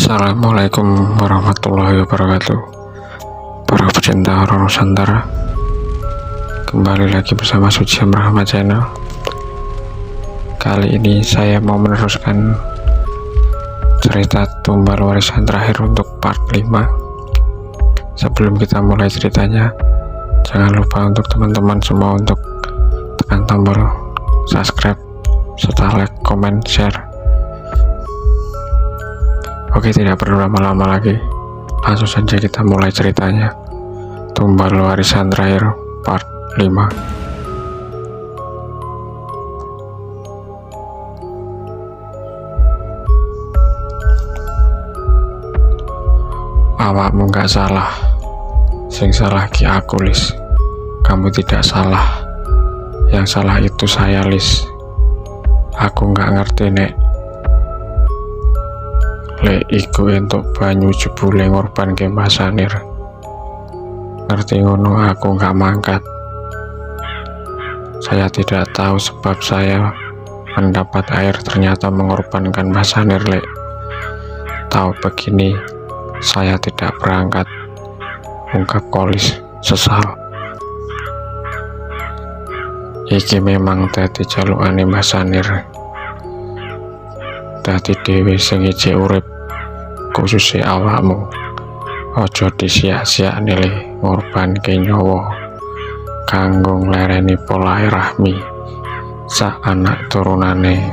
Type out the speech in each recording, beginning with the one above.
Assalamualaikum warahmatullahi wabarakatuh. Para pecinta horor Nusantara, kembali lagi bersama Suci Rahmat Channel. Kali ini saya mau meneruskan cerita tumbal warisan terakhir untuk part 5. Sebelum kita mulai ceritanya, jangan lupa untuk teman-teman semua untuk tekan tombol subscribe serta like, comment, share. Oke, tidak perlu lama-lama lagi, langsung saja kita mulai ceritanya. Tumbal warisan terakhir part 5. Awakmu gak salah, sing salah ki aku, Lis. Kamu tidak salah, yang salah itu saya, Lis. Aku gak ngerti nek lek iku entuk banyu jebule ngorban ke Mbah Sanir. Ngerti ngono aku gak mangkat. Saya tidak tahu sebab saya mendapat air ternyata mengorbankan Mbah Sanir, lek. Tahu begini saya tidak berangkat, ungkap Kolis sesal. Iki memang dadi jalukane Mbah Sanir, dadi dhewe sing ijek urip, khususé awakmu. Aja disia-siakne le ngorbanke nyawa kanggo nglereni polahe Rahmi sak anak turunane.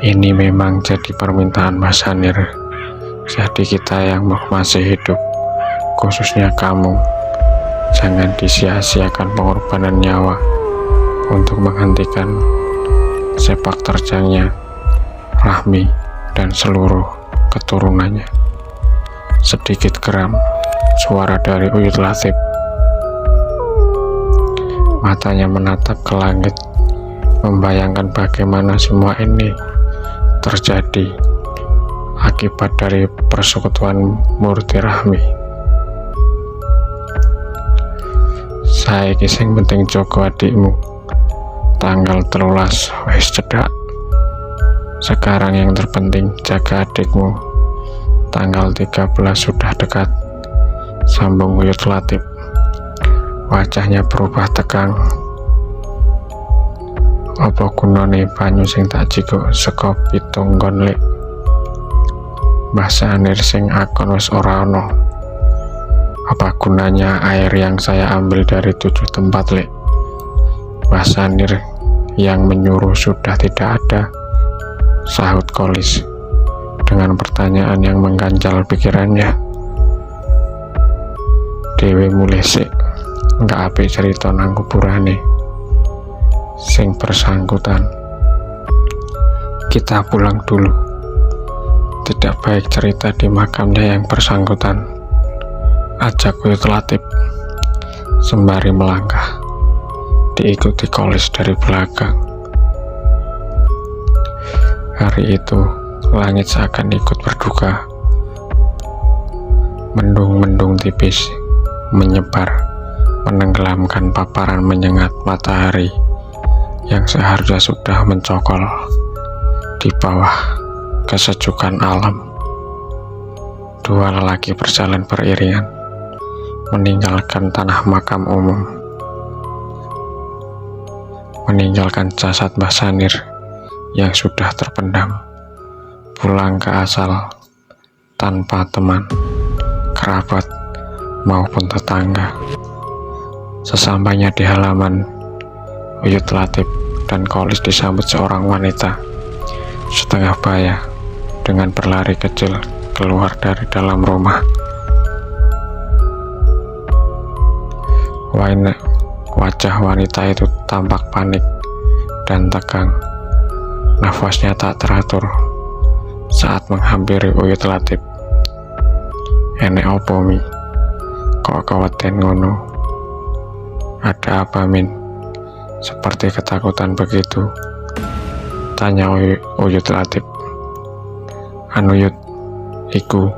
Ini memang jadi permintaan Mbah Sanir. Jadi kita yang masih hidup, khususnya kamu, jangan disia-siakan pengorbanan nyawa untuk menghentikan sepak terjangnya Rahmi dan seluruh keturunannya. Sedikit geram suara dari Uyut Latif. Matanya menatap ke langit, membayangkan bagaimana semua ini terjadi akibat dari persekutuan Murti Rahmi. Saiki sing penting jaga adikmu. Tanggal 13 wis cedak. Sekarang yang terpenting jaga adikmu. Tanggal 13 sudah dekat, sambung Uyut Latif. Wajahnya berubah tegang. Apa gunane banyu sing tak jikuk saka pitung nggon, lek? Mbah Sanir sing akon wis ora ana. Apa gunanya air yang saya ambil dari 7 tempat, lek? Mbah Sanir yang menyuruh sudah tidak ada, sahut Kolis dengan pertanyaan yang mengganjal pikirannya. Dewe mulih sik, gak apik cerita nang kuburane sing bersangkutan. Kita pulang dulu. Tidak baik cerita di makamnya yang bersangkutan, ajak Uyut Latif sembari melangkah, diikuti Kolis dari belakang. Hari itu langit seakan ikut berduka. Mendung-mendung tipis menyebar, menenggelamkan paparan menyengat matahari yang seharusnya sudah mencokol di bawah kesejukan alam. Dua lelaki berjalan beriringan meninggalkan tanah makam umum, meninggalkan jasad Mbah Sanir yang sudah terpendam, pulang ke asal tanpa teman, kerabat maupun tetangga. Sesampainya di halaman, Uyut Latif dan Kolis disambut seorang wanita setengah baya dengan berlari kecil keluar dari dalam rumah. Wajah wanita itu tampak panik dan tegang. Nafasnya tak teratur saat menghampiri Uyut Latif. Enek opo, Mi? Kok kaweten ngono? Ada apa, Min? Seperti ketakutan begitu, tanya Uyut Latif. Anu Yut, iku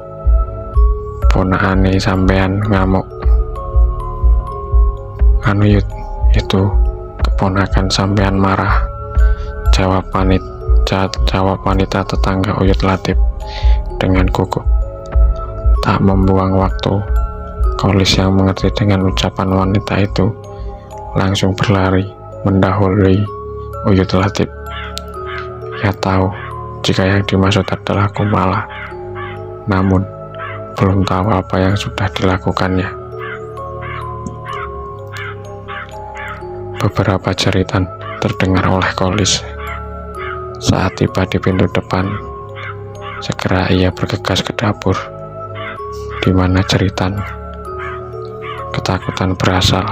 ponakane sampean ngamuk. Anu Yut, itu keponakan sampean marah, jawab wanita tetangga Uyut Latif dengan gugup. Tak membuang waktu, Kolis yang mengerti dengan ucapan wanita itu langsung berlari mendahului Uyut Latif. Ia tahu jika yang dimaksud adalah Komala, namun belum tahu apa yang sudah dilakukannya. Beberapa jeritan terdengar oleh Kolis. Saat tiba di pintu depan, segera ia bergegas ke dapur, di mana jeritan ketakutan berasal.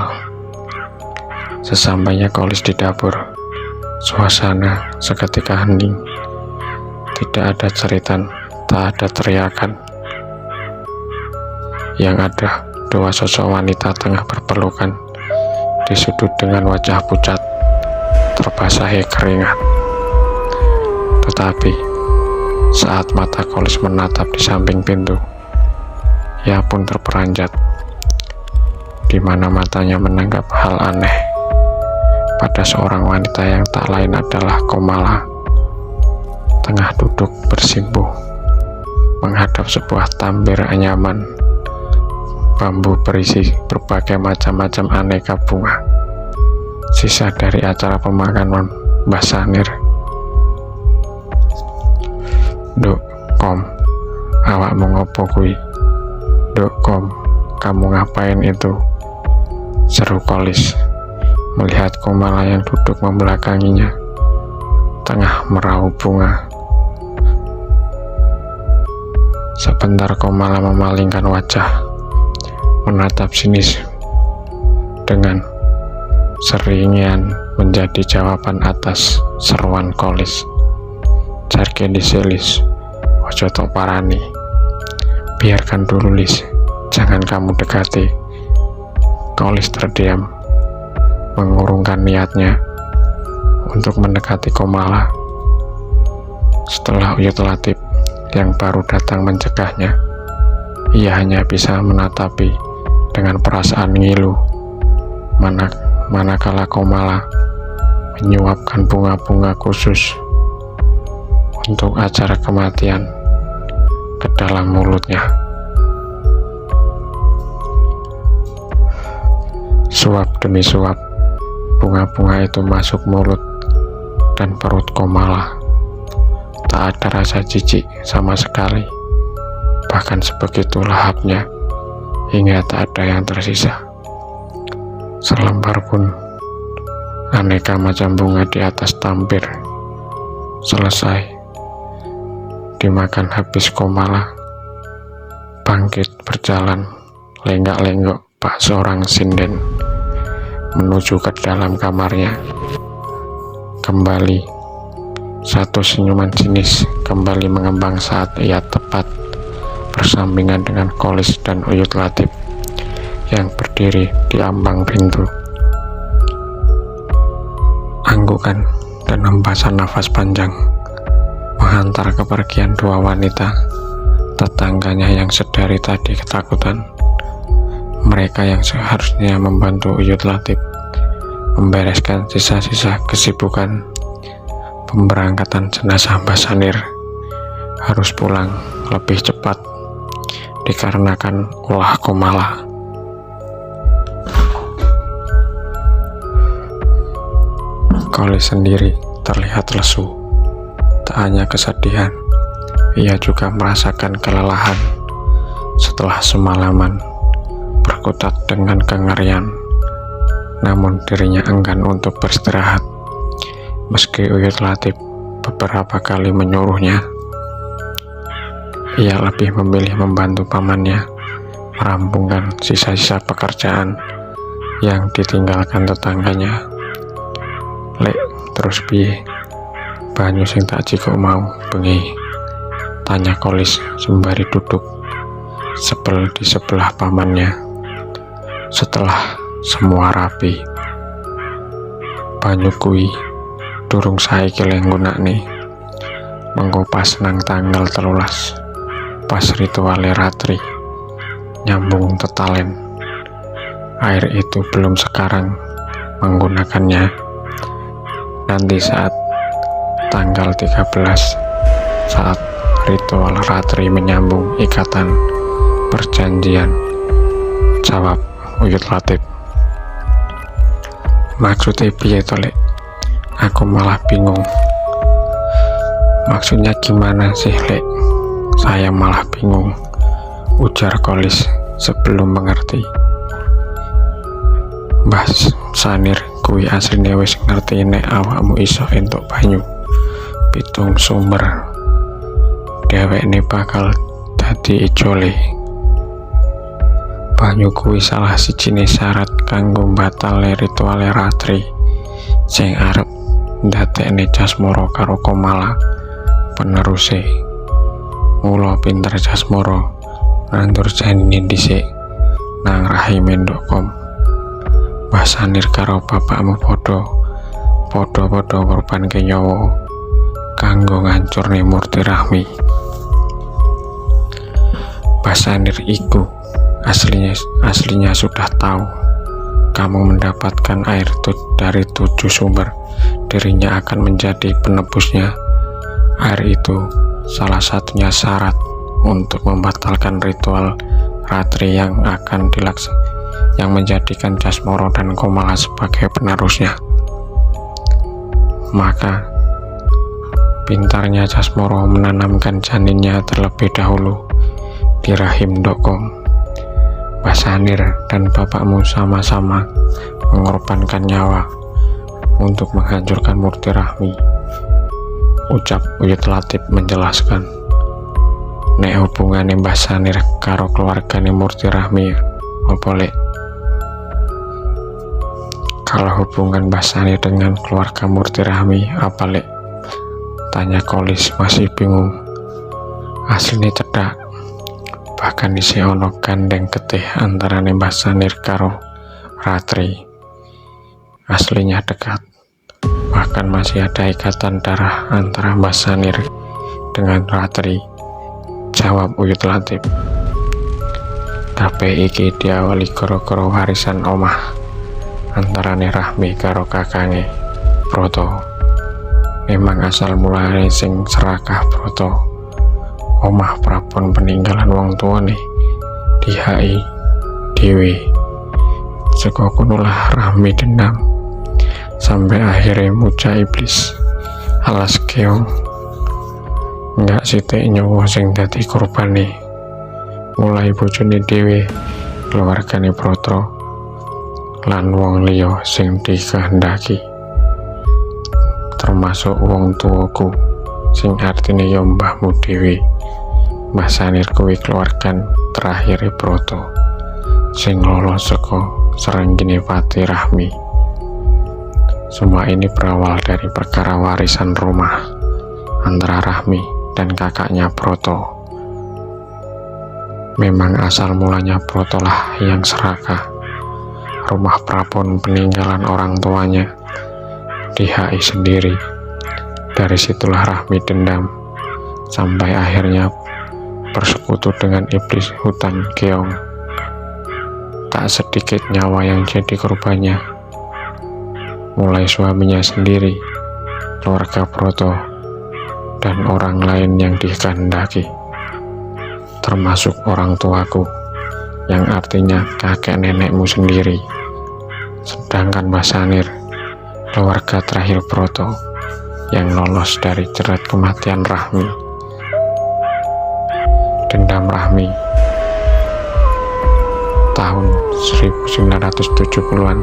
Sesampainya Kolis di dapur, suasana seketika hening. Tidak ada jeritan, tak ada teriakan. Yang ada dua sosok wanita tengah berpelukan di sudut dengan wajah pucat terbasahi keringat. Tetapi saat mata Kolis menatap di samping pintu, ia pun terperanjat, di mana matanya menangkap hal aneh pada seorang wanita yang tak lain adalah Komala, tengah duduk bersimpuh menghadap sebuah tambir anyaman bambu berisi berbagai macam-macam aneka bunga, sisa dari acara pemakaman Mbah Sanir. "Duk, Kom, awakmu ngopo kuwi? Duk, Kom, kamu ngapain itu?" seru Kolis melihat Komala yang duduk membelakanginya tengah meraup bunga. Sebentar Komala memalingkan wajah, menatap sinis dengan seringian menjadi jawaban atas seruan Kolis. "Jarke diselis, ojo tok parani. Biarkan dulu, Lis, jangan kamu dekati." Kolis terdiam, mengurungkan niatnya untuk mendekati Komala. Setelah Uyut Latif yang baru datang mencegahnya, ia hanya bisa menatapi dengan perasaan ngilu manakala Komala menyuapkan bunga-bunga khusus untuk acara kematian ke dalam mulutnya. Suap demi suap, bunga-bunga itu masuk mulut dan perut Komala. Tak ada rasa jijik sama sekali, bahkan sebegitu lahapnya hingga tak ada yang tersisa. Selembar pun aneka macam bunga di atas tampir selesai dimakan habis Komala. Bangkit berjalan lenggak-lenggok bak seorang sinden menuju ke dalam kamarnya. Kembali satu senyuman sinis kembali mengembang saat ia tepat bersampingan dengan Kolis dan Uyut Latif yang berdiri di ambang pintu. Anggukan dan hembasan nafas panjang menghantar kepergian dua wanita tetangganya yang sedari tadi ketakutan. Mereka yang seharusnya membantu Uyut Latif membereskan sisa-sisa kesibukan pemberangkatan jenazah Mbah Sanir harus pulang lebih cepat dikarenakan ulah Komala. Kolis sendiri terlihat lesu. Tak hanya kesedihan, ia juga merasakan kelelahan setelah semalaman berkutat dengan kengerian. Namun dirinya enggan untuk beristirahat, meski Uyut Latif beberapa kali menyuruhnya. Ia lebih memilih membantu pamannya merampungkan sisa-sisa pekerjaan yang ditinggalkan tetangganya. "Lek, terus piye? Banyu sing tak jikok mau bengi?" tanya Kolis sembari duduk sebel di sebelah pamannya. Setelah semua rapi, "Banyu kuwi durung saiki le nggunakne. Mengko pas nang tanggal 13 pas ritual ratri nyambung tetalen. Air itu belum sekarang menggunakannya. Nanti saat tanggal 13 saat ritual ratri menyambung ikatan perjanjian? Jawab Uyut Latif. Maksudnya piye to, Lek? Aku malah bingung. Maksudnya gimana sih, Lek? Saya malah bingung, ujar Kolis sebelum mengerti. Mbah Sanir kuwi asline wis ngerti nek awakmu iso entuk banyu 7 sumber. Dhewekne bakal dadi ijole. Banyu kuwi salah sijine syarat kanggo batalne ritual ratri sing arep ndadekne Jasmara karo Komala peneruse. Mula pinter Jasmara nandur janine dhisik nang rahime Ndokom. Mbah Sanir karo bapakmu padha ngorbanke nyawa kanggo ngancurne murti Rahmi. Mbah Sanir iku aslinya sudah tahu kamu mendapatkan air dari 7 sumber, dirinya akan menjadi penebusnya. Air itu salah satunya syarat untuk membatalkan ritual ratri yang akan yang menjadikan Jasmara dan Komala sebagai penerusnya. Maka pintarnya Jasmara menanamkan janinnya terlebih dahulu di rahim Ndokom. Mbah Sanir dan bapakmu sama-sama mengorbankan nyawa untuk menghancurkan murti Rahmi, ucap Uyut Latif menjelaskan. Nek hubungane Mbah Sanir karo keluargane murti Rahmi apa, Lek? Kalau hubungan Mbah Sanir dengan keluarga murti Rahmi apa, Lek? Tanya Kolis masih bingung. Aslinya cedak, bahkan isi ono gandeng getih antarane Mbah Sanir karo Ratri. Aslinya dekat, bahkan masih ada ikatan darah antara Mbah Sanir dengan Ratri, jawab Uyut Latif. Kabeh iki diawali gara-gara warisan omah antarane Rahmi karo kakange Broto. Memang asal mulane sing serakah Broto. Omah prapon peninggalan wong tuane dihai dhewe. Saka kunolah Rahmi dendam sampai akhirnya muja iblis alas keong. Enggak sithik nyawa sing dadi korbane, mulai bojone dhewe, keluargane Broto lan wong liya sing dikehendaki, termasuk wong tuaku sing artine ya mbahmu dhewe. Mbah Sanir kuwi keluargan terakhir Broto sing lolos saka serenggine Pati Rahmi. Semua ini berawal dari perkara warisan rumah antara Rahmi dan kakaknya Broto. Memang asal mulanya Broto lah yang serakah. Rumah prapon peninggalan orang tuanya dihai sendiri. Dari situlah Rahmi dendam sampai akhirnya bersekutu dengan iblis hutan keong. Tak sedikit nyawa yang jadi korbannya, mulai suaminya sendiri, keluarga Broto, dan orang lain yang dikehendaki, termasuk orang tuaku, yang artinya kakek nenekmu sendiri. Sedangkan Mbah Sanir, keluarga terakhir Broto, yang lolos dari jerat kematian Rahmi. Dendam Rahmi tahun 1970-an,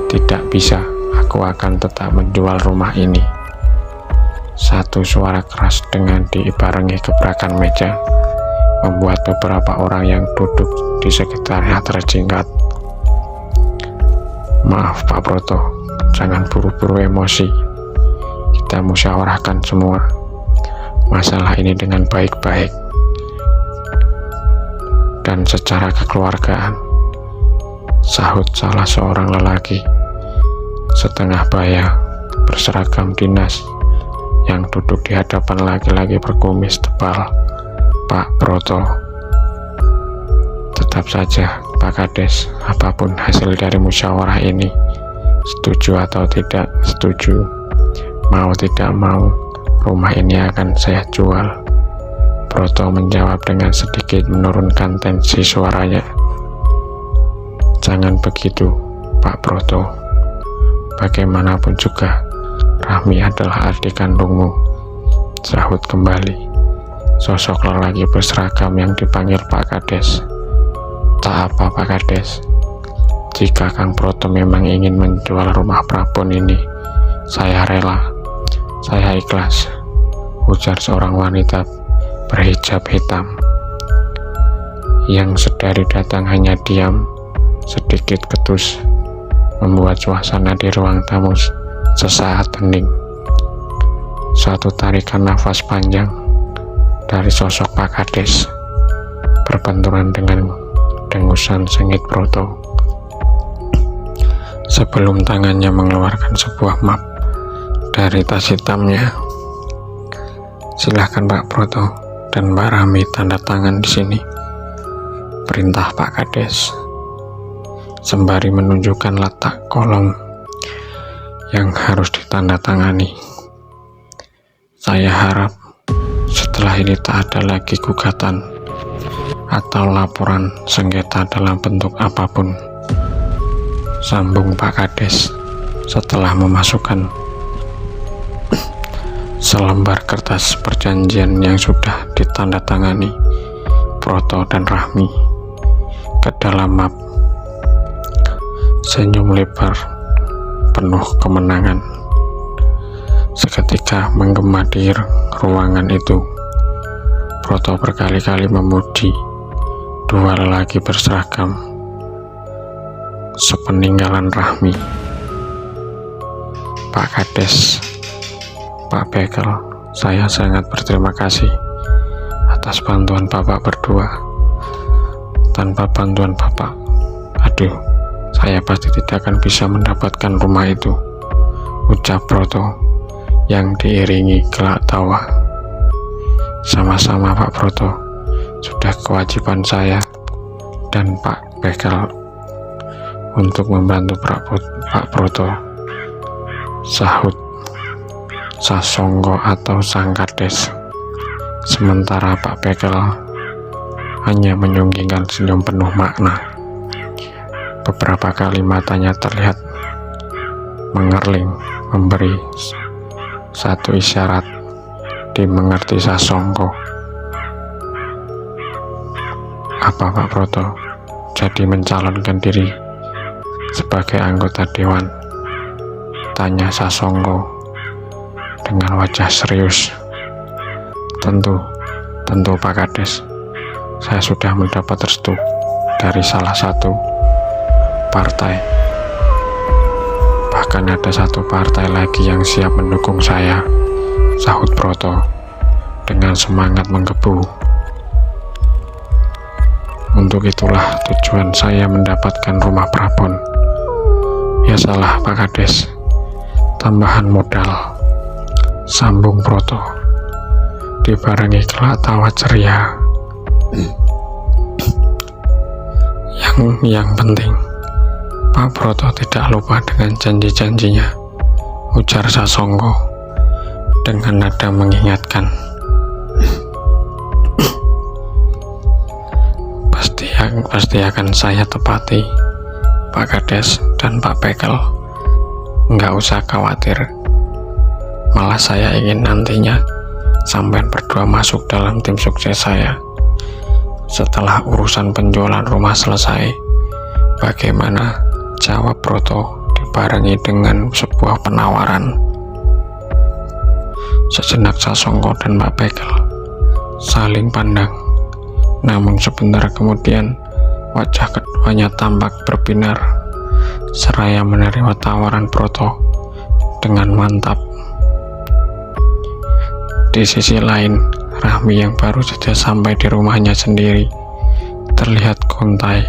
tidak bisa, aku akan tetap menjual rumah ini. Satu suara keras dengan diibarengi gebrakan meja membuat beberapa orang yang duduk di sekitarnya terjingkat. Maaf Pak Broto, jangan buru-buru emosi. Kita musyawarahkan semua masalah ini dengan baik-baik dan secara kekeluargaan, sahut salah seorang lelaki setengah baya berseragam dinas yang duduk di hadapan laki-laki berkumis tebal. Pak Broto, tetap saja Pak Kades, apapun hasil dari musyawarah ini, setuju atau tidak setuju, mau tidak mau, rumah ini akan saya jual. Broto menjawab dengan sedikit menurunkan tensi suaranya. "Jangan begitu, Pak Broto. Bagaimanapun juga, Rahmi adalah adik kandungmu," sahut kembali sosok lelaki berseragam yang dipanggil Pak Kades. "Tak apa, Pak Kades. Jika Kang Broto memang ingin menjual rumah Prabon ini, saya rela, saya ikhlas," ujar seorang wanita berhijab hitam yang sedari datang hanya diam, sedikit ketus, membuat suasana di ruang tamu sesaat hening. Suatu tarikan nafas panjang dari sosok Pak Kades berbenturan dengan dengusan sengit Broto sebelum tangannya mengeluarkan sebuah map dari tas hitamnya. "Silahkan Pak Broto dan Mbak Rahmi tanda tangan di sini," perintah Pak Kades sembari menunjukkan letak kolom yang harus ditandatangani. "Saya harap setelah ini tak ada lagi gugatan atau laporan sengketa dalam bentuk apapun," sambung Pak Kades setelah memasukkan selembar kertas perjanjian yang sudah ditandatangani Broto dan Rahmi ke dalam map. Senyum lebar penuh kemenangan seketika menggema di ruangan itu. Broto berkali-kali memuji dua lelaki berseragam sepeninggalan Rahmi. "Pak Kades, Pak Bekel, saya sangat berterima kasih atas bantuan Bapak berdua. Tanpa bantuan Bapak, saya pasti tidak akan bisa mendapatkan rumah itu," ucap Broto yang diiringi gelak tawa. "Sama-sama Pak Broto, sudah kewajiban saya dan Pak Bekel untuk membantu Pak Broto," sahut Sasongko atau Sang Kades. Sementara Pak Bekel hanya menyunggingkan senyum penuh makna. Beberapa kali matanya terlihat mengerling, memberi satu isyarat dimengerti Sasongko. "Apa Pak Broto jadi mencalonkan diri sebagai anggota dewan?" tanya Sasongko dengan wajah serius. Tentu Pak Kades. Saya sudah mendapat restu dari salah satu partai. Bahkan ada satu partai lagi yang siap mendukung saya," sahut Broto dengan semangat menggebu. "Untuk itulah tujuan saya mendapatkan rumah Prabon." "Biasalah Pak Kades, tambahan modal," sambung Broto dibarengi gelak tawa ceria. Yang penting Pak Broto tidak lupa dengan janji-janjinya," ujar Sasongko dengan nada mengingatkan. Pasti akan saya tepati, Pak Kades dan Pak Bekel. Nggak usah khawatir. Malah saya ingin nantinya sampean berdua masuk dalam tim sukses saya. Setelah urusan penjualan rumah selesai, bagaimana?" jawab Broto dibarengi dengan sebuah penawaran. Sejenak Sasongko dan Pak Bekel saling pandang, namun sebentar kemudian wajah keduanya tampak berbinar seraya menerima tawaran Broto dengan mantap. Di sisi lain, Rahmi yang baru saja sampai di rumahnya sendiri terlihat gontai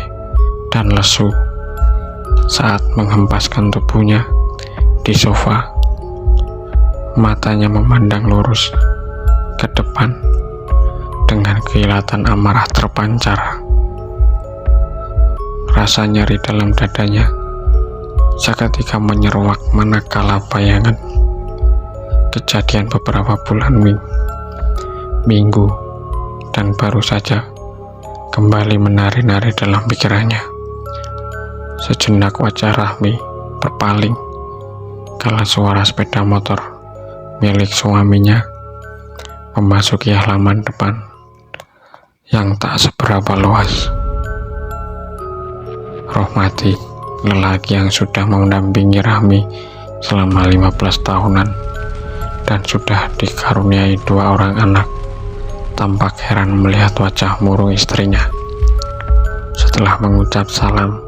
dan lesu saat menghempaskan tubuhnya di sofa. Matanya memandang lurus ke depan dengan kilatan amarah terpancar. Rasa nyeri dalam dadanya seketika menyeruak manakala bayangan kejadian beberapa bulan minggu dan baru saja kembali menari-nari dalam pikirannya. Sejenak wajah Rahmi berpaling kala suara sepeda motor milik suaminya memasuki halaman depan yang tak seberapa luas. Rohmati, lelaki yang sudah mendampingi Rahmi selama 15 tahunan dan sudah dikaruniai 2 orang anak, tampak heran melihat wajah murung istrinya. Setelah mengucap salam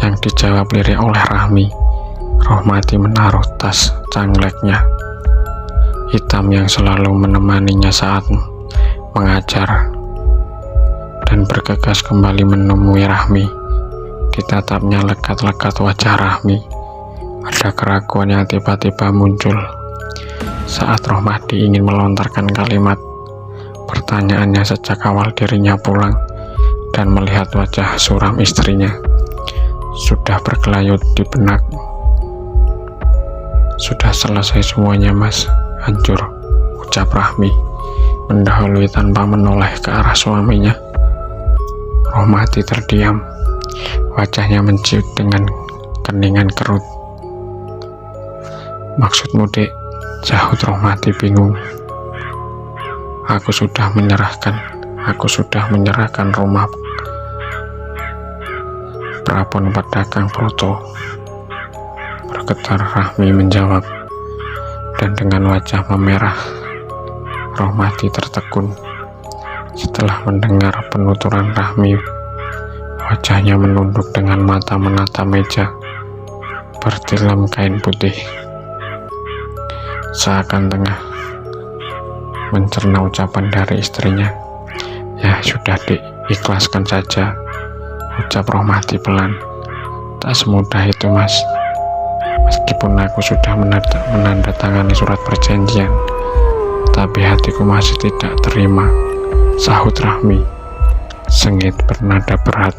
yang dijawab lirik oleh Rahmi, Rohmati menaruh tas cangleknya hitam yang selalu menemaninya saat mengajar dan bergegas kembali menemui Rahmi. Ditatapnya lekat-lekat wajah Rahmi, ada keraguan yang tiba-tiba muncul saat Rohmati ingin melontarkan kalimat pertanyaannya sejak awal dirinya pulang dan melihat wajah suram istrinya sudah berkelayut di benak. Sudah selesai semuanya, Mas, hancur, ucap Rahmi mendahului tanpa menoleh ke arah suaminya. Rohmati terdiam, wajahnya menciut dengan keningan kerut. Maksudmu, Dek? Sahut Rohmati bingung. Aku sudah menyerahkan rumah Prapon pada Kang Proto, bergetar Rahmi menjawab. Dan dengan wajah memerah, Rohmati tertegun. Setelah mendengar penuturan Rahmi, wajahnya menunduk dengan mata menata meja bertilam kain putih, seakan tengah mencerna ucapan dari istrinya. Ya sudah, Dek, ikhlaskan saja, ucap Rohmati pelan. Tak semudah itu, Mas. Meskipun aku sudah menandatangani surat perjanjian, tapi hatiku masih tidak terima, sahut Rahmi sengit bernada berat.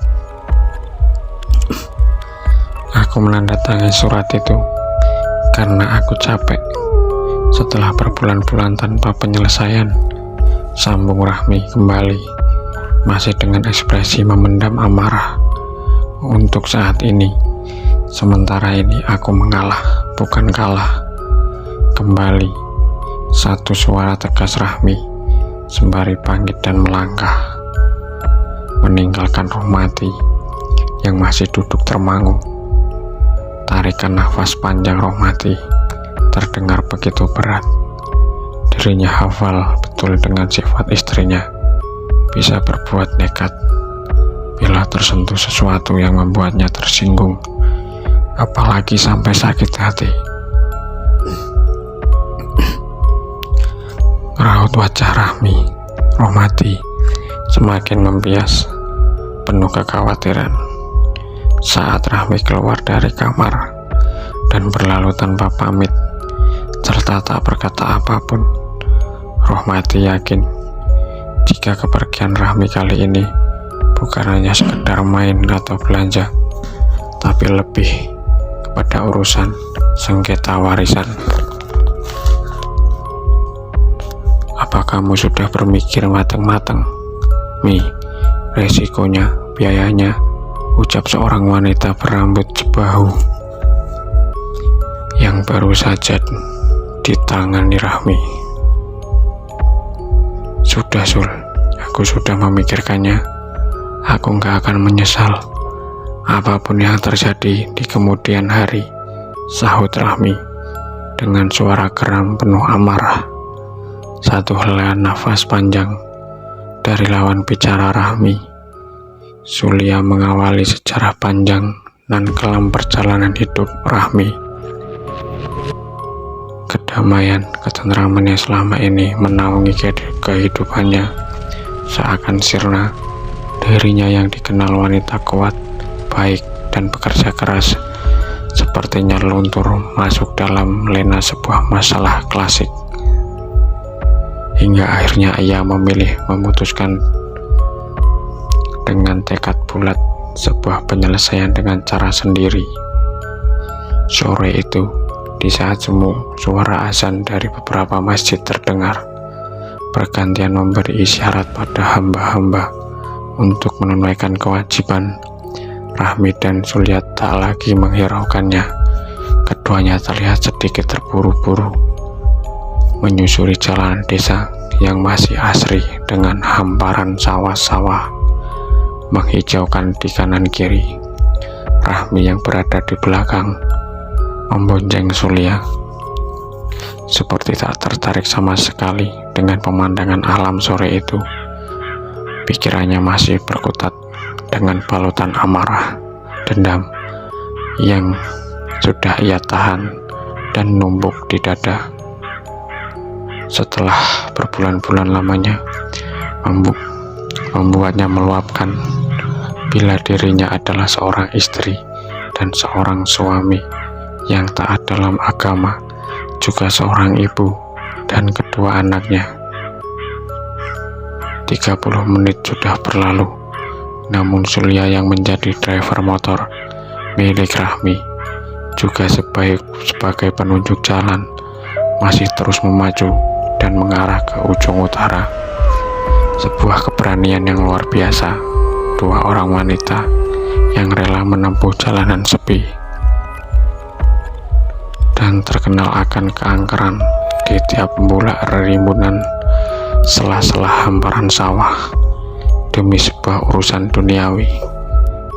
Aku menandatangani surat itu karena aku capek setelah berbulan-bulan tanpa penyelesaian, sambung Rahmi kembali, masih dengan ekspresi memendam amarah. Untuk saat ini, sementara ini aku mengalah, bukan kalah. Kembali, satu suara tegas Rahmi sembari bangkit dan melangkah, meninggalkan Rohmati yang masih duduk termangu. Tarikan nafas panjang Rohmati terdengar begitu berat. Dirinya hafal betul dengan sifat istrinya, bisa berbuat nekat bila tersentuh sesuatu yang membuatnya tersinggung, apalagi sampai sakit hati. Raut wajah Rohmati semakin membias, penuh kekhawatiran saat Rahmi keluar dari kamar dan berlalu tanpa pamit serta tak berkata apapun. Rohmati yakin jika kepergian Rahmi kali ini bukan hanya sekedar main atau belanja, tapi lebih kepada urusan sengketa warisan. Apa kamu sudah berpikir matang-matang, Mi? Resikonya, biayanya, ucap seorang wanita berambut jebahu yang baru saja ditangani Rahmi. Sudah, Sul, aku sudah memikirkannya. Aku gak akan menyesal apapun yang terjadi di kemudian hari, sahut Rahmi dengan suara geram penuh amarah. Satu helaan nafas panjang dari lawan bicara Rahmi, Sulia mengawali sejarah panjang dan kelam perjalanan hidup Rahmi. Kedamaian, ketentraman yang selama ini menaungi kehidupannya seakan sirna. Dirinya yang dikenal wanita kuat, baik, dan bekerja keras sepertinya luntur masuk dalam lena sebuah masalah klasik. Hingga akhirnya ia memilih memutuskan dengan tekad bulat sebuah penyelesaian dengan cara sendiri. Sore itu, di saat semu suara azan dari beberapa masjid terdengar, bergantian memberi isyarat pada hamba-hamba untuk menunaikan kewajiban. Rahmi dan Sulia tak lagi menghiraukannya. Keduanya terlihat sedikit terburu-buru menyusuri jalan desa yang masih asri dengan hamparan sawah-sawah menghijaukan di kanan kiri. Rahmi yang berada di belakang membonceng Sulia, seperti tak tertarik sama sekali dengan pemandangan alam sore itu. Pikirannya masih berkutat dengan balutan amarah, dendam yang sudah ia tahan dan numpuk di dada. Setelah berbulan-bulan lamanya membuatnya meluapkan bila dirinya adalah seorang istri dan seorang suami yang taat dalam agama, juga seorang ibu dan kedua anaknya. 30 menit sudah berlalu, namun Sulia yang menjadi driver motor milik Rahmi, juga sebagai penunjuk jalan, masih terus memaju dan mengarah ke ujung utara. Sebuah keberanian yang luar biasa, dua orang wanita yang rela menempuh jalanan sepi dan terkenal akan keangkeran di tiap bulak rimbunan sela-sela hamparan sawah demi sebuah urusan duniawi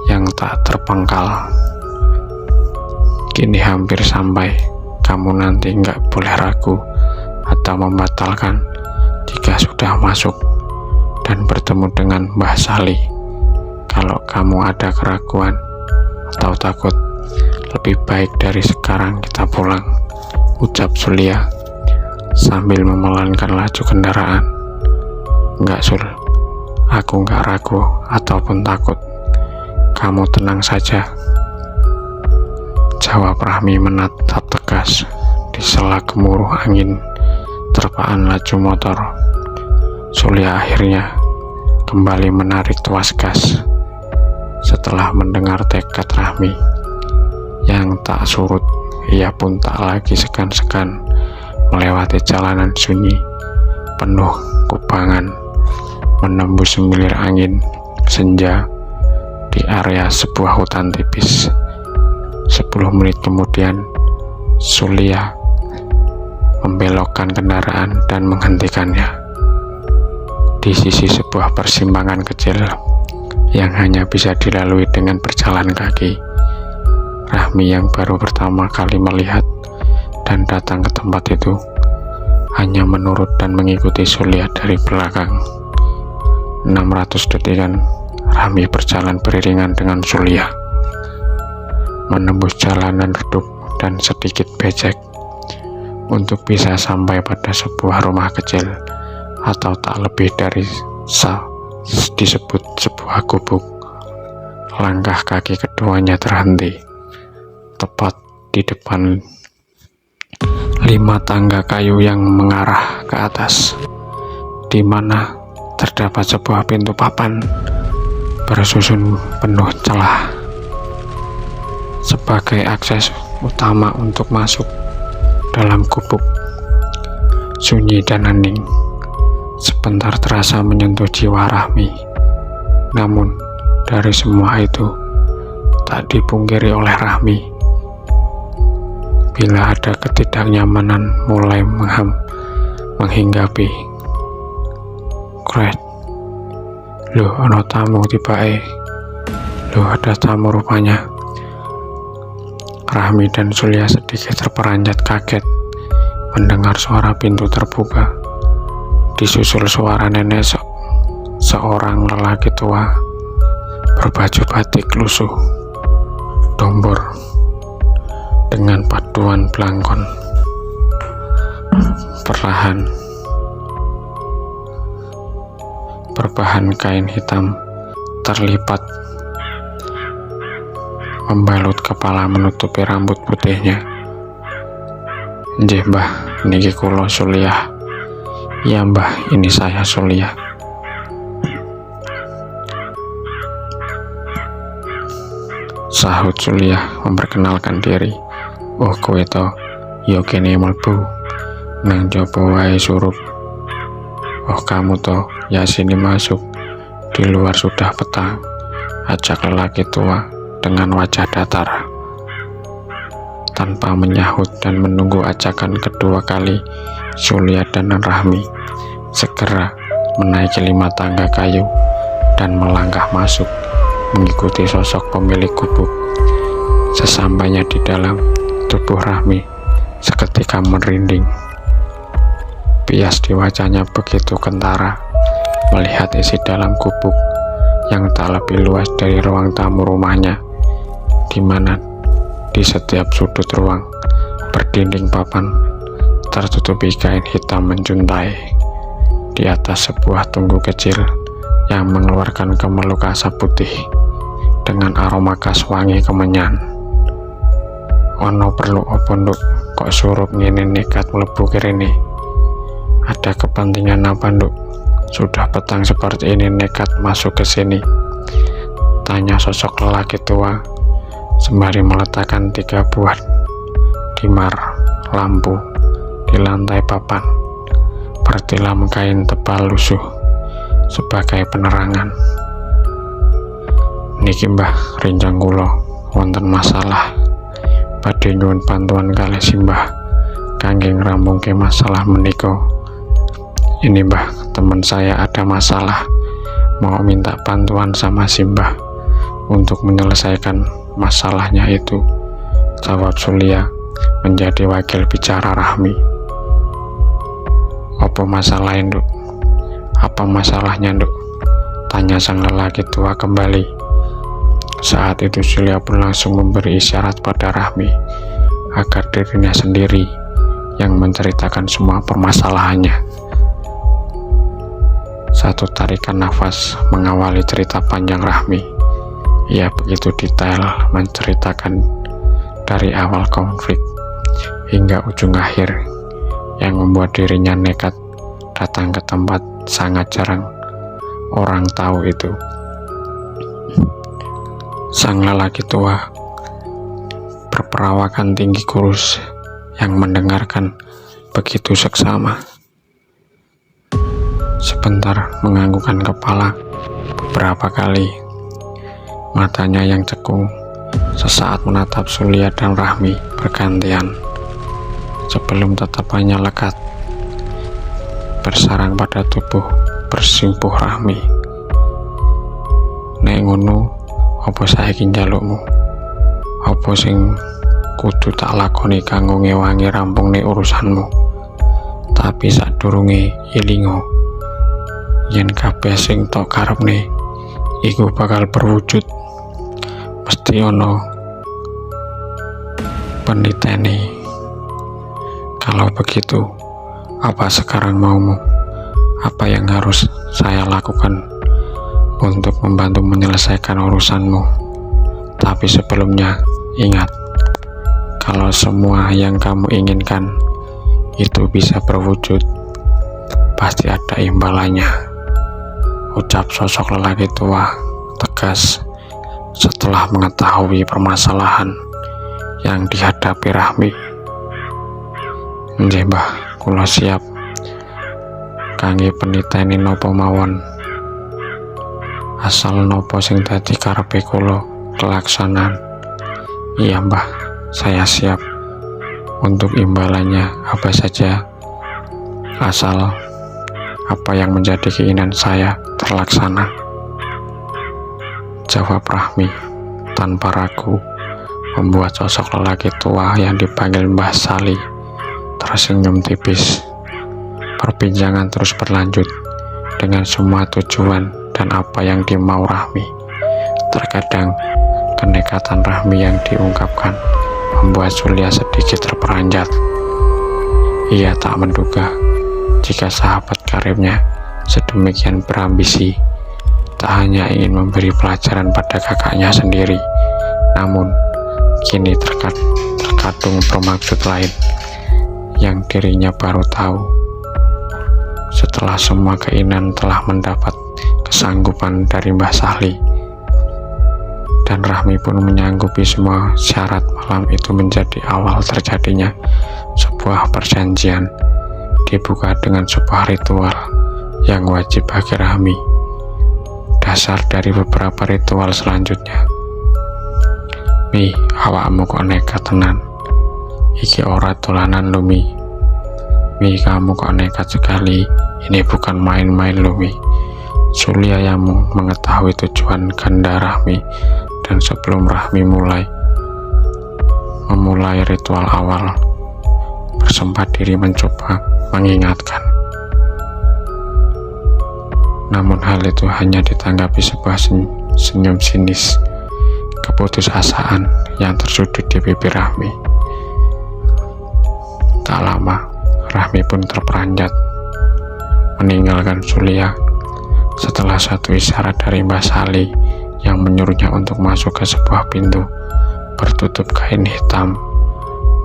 yang tak terpengkal. Kini hampir sampai, kamu nanti nggak boleh ragu atau membatalkan. Jika sudah masuk dan bertemu dengan Mbah Sali, kalau kamu ada keraguan atau takut, lebih baik dari sekarang kita pulang, ucap Sulia sambil memelankan laju kendaraan. Enggak Sul, aku enggak ragu ataupun takut, kamu tenang saja, jawab Rahmi menatap tegas di sela gemuruh angin terpaan laju motor. Sulia akhirnya kembali menarik tuas gas setelah mendengar tekad Rahmi yang tak surut. Ia pun tak lagi segan-segan melewati jalanan sunyi penuh kubangan, menembus semilir angin senja di area sebuah hutan tipis. 10 menit kemudian Sulia membelokkan kendaraan dan menghentikannya di sisi sebuah persimpangan kecil yang hanya bisa dilalui dengan berjalan kaki. Rahmi yang baru pertama kali melihat dan datang ke tempat itu hanya menurut dan mengikuti Sulia dari belakang. 600 detikan Rahmi berjalan beriringan dengan Sulia, menembus jalanan redup dan sedikit becek untuk bisa sampai pada sebuah rumah kecil atau tak lebih dari disebut sebuah gubuk. Langkah kaki keduanya terhenti tepat di depan 5 tangga kayu yang mengarah ke atas, di mana terdapat sebuah pintu papan bersusun penuh celah sebagai akses utama untuk masuk dalam gubuk. Sunyi dan hening sebentar terasa menyentuh jiwa Rahmi. Namun dari semua itu tak dipungkiri oleh Rahmi, bila ada ketidaknyamanan mulai menghinggapi. Kret, loh ono tamu tibae, loh ada tamu rupanya. Rahmi dan Sulia sedikit terperanjat kaget mendengar suara pintu terbuka, disusul suara nenek seorang lelaki tua berbaju batik lusuh dombor dengan paduan belangkon. Perlahan berbahan kain hitam terlipat membalut kepala menutupi rambut putihnya. Nggih Mbah, niki kula Sulia. Ya Mbah, ini saya Sulia. Sahut Sulia memperkenalkan diri. Oh kowe to, yo kene mlebu nang jaba wae surup. "Oh kamu toh, ya sini masuk, di luar sudah petang," ajak lelaki tua dengan wajah datar. Tanpa menyahut dan menunggu ajakan kedua kali, Zulia dan Rahmi segera menaiki 5 tangga kayu dan melangkah masuk mengikuti sosok pemilik gubuk. Sesampainya di dalam, tubuh Rahmi seketika merinding. Bias di wajahnya begitu kentara melihat isi dalam gubuk yang tak lebih luas dari ruang tamu rumahnya, di mana di setiap sudut ruang berdinding papan tertutupi kain hitam menjuntai. Di atas sebuah tunggu kecil yang mengeluarkan kemeluk asap putih dengan aroma khas wangi kemenyan. "Ono perlu opo nduk, kok surup ngene nekat mlebu kene? Ada kepentingan apa nduk? Sudah petang seperti ini nekat masuk ke sini?" tanya sosok lelaki tua sembari meletakkan 3 buah dimar lampu di lantai papan bertilam kain tebal lusuh sebagai penerangan. "Niki Mbah, rinjang kula wonten masalah, badhe nyuwun bantuan kalih simbah kangge ngrampungke masalah menika. Ini Mbah, teman saya ada masalah, mau minta bantuan sama simbah untuk menyelesaikan masalahnya itu," jawab Zulia menjadi wakil bicara Rahmi. "Apa masalah nduk? Apa masalahnya nduk?" tanya sang lelaki tua kembali. Saat itu Zulia pun langsung memberi isyarat pada Rahmi agar dirinya sendiri yang menceritakan semua permasalahannya. Satu tarikan nafas mengawali cerita panjang Rahmi. Ia begitu detail menceritakan dari awal konflik hingga ujung akhir, yang membuat dirinya nekat datang ke tempat sangat jarang orang tahu itu. Sang lelaki tua berperawakan tinggi kurus yang mendengarkan begitu seksama. Sebentar menganggukkan kepala beberapa kali. Matanya yang cekung sesaat menatap Zulia dan Rahmi bergantian sebelum tatapannya lekat bersarang pada tubuh bersimpuh Rahmi. "Nek ngono, apa saiki njalukmu? Apa sing kudu tak lakoni kanggo ngewangi rampungne urusanmu? Tapi sadurunge ilingo, yen kabeh sing tok karepne iku bakal berwujud, mesti ono penitene. Kalau begitu, apa sekarang maumu? Apa yang harus saya lakukan untuk membantu menyelesaikan urusanmu? Tapi sebelumnya, ingat, kalau semua yang kamu inginkan itu bisa berwujud, pasti ada imbalannya," ucap sosok lelaki tua tegas setelah mengetahui permasalahan yang dihadapi Rahmi. "Nggih Mbah, kula siap kangge peniteni nopo mawon. Asal nopo sing dadi karepe kula kelaksanan." "Iya Mbah, saya siap untuk imbalannya apa saja, asal apa yang menjadi keinginan saya terlaksana," jawab Rahmi tanpa ragu, membuat sosok lelaki tua yang dipanggil Mbah Sali tersenyum tipis. Perbincangan terus berlanjut dengan semua tujuan dan apa yang dimau Rahmi. Terkadang kenekatan Rahmi yang diungkapkan membuat Zulia sedikit terperanjat. Ia tak menduga jika sahabat karibnya sedemikian berambisi, tak hanya ingin memberi pelajaran pada kakaknya sendiri, namun kini terkadung bermaksud lain yang dirinya baru tahu. Setelah semua keinginan telah mendapat kesanggupan dari Mbah Sali, dan Rahmi pun menyanggupi semua syarat, malam itu menjadi awal terjadinya sebuah perjanjian, dibuka dengan sebuah ritual yang wajib bagi Rahmi, dasar dari beberapa ritual selanjutnya. Mi, awakmu kok nekat tenan, iki ora dolanan lho Mi. Mi, kamu kok nekat sekali, ini bukan main-main lho Mi. Sulia yang mengetahui tujuan ganda Rahmi, dan sebelum Rahmi memulai ritual awal, bersempat diri mencoba mengingatkan. Namun hal itu hanya ditanggapi sebuah senyum sinis, keputusasaan yang tersudut di bibir Rahmi. Tak lama, Rahmi pun terperanjat meninggalkan Sulia setelah satu isyarat dari Mbah Sali yang menyuruhnya untuk masuk ke sebuah pintu bertutup kain hitam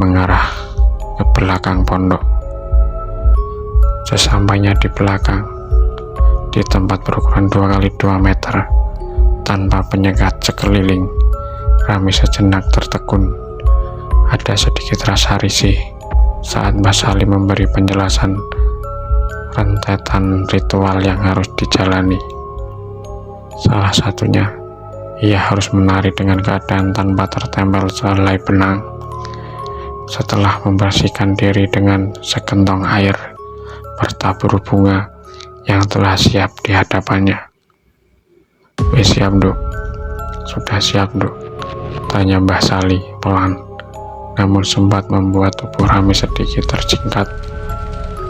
mengarah ke belakang pondok. Sesampainya di belakang, di tempat berukuran 2x2 meter tanpa penyekat sekeliling, Rahmi sejenak tertekun. Ada sedikit rasa risih saat Mbah Sali memberi penjelasan rentetan ritual yang harus dijalani. Salah satunya, ia harus menari dengan keadaan tanpa tertempel selai benang. Setelah membersihkan diri dengan sekentong air bertabur bunga yang telah siap di hadapannya. Wis siap, Duk? Sudah siap, Duk? Tanya Mbah Sali pelan, namun sempat membuat tubuh Rahmi sedikit tersingkat.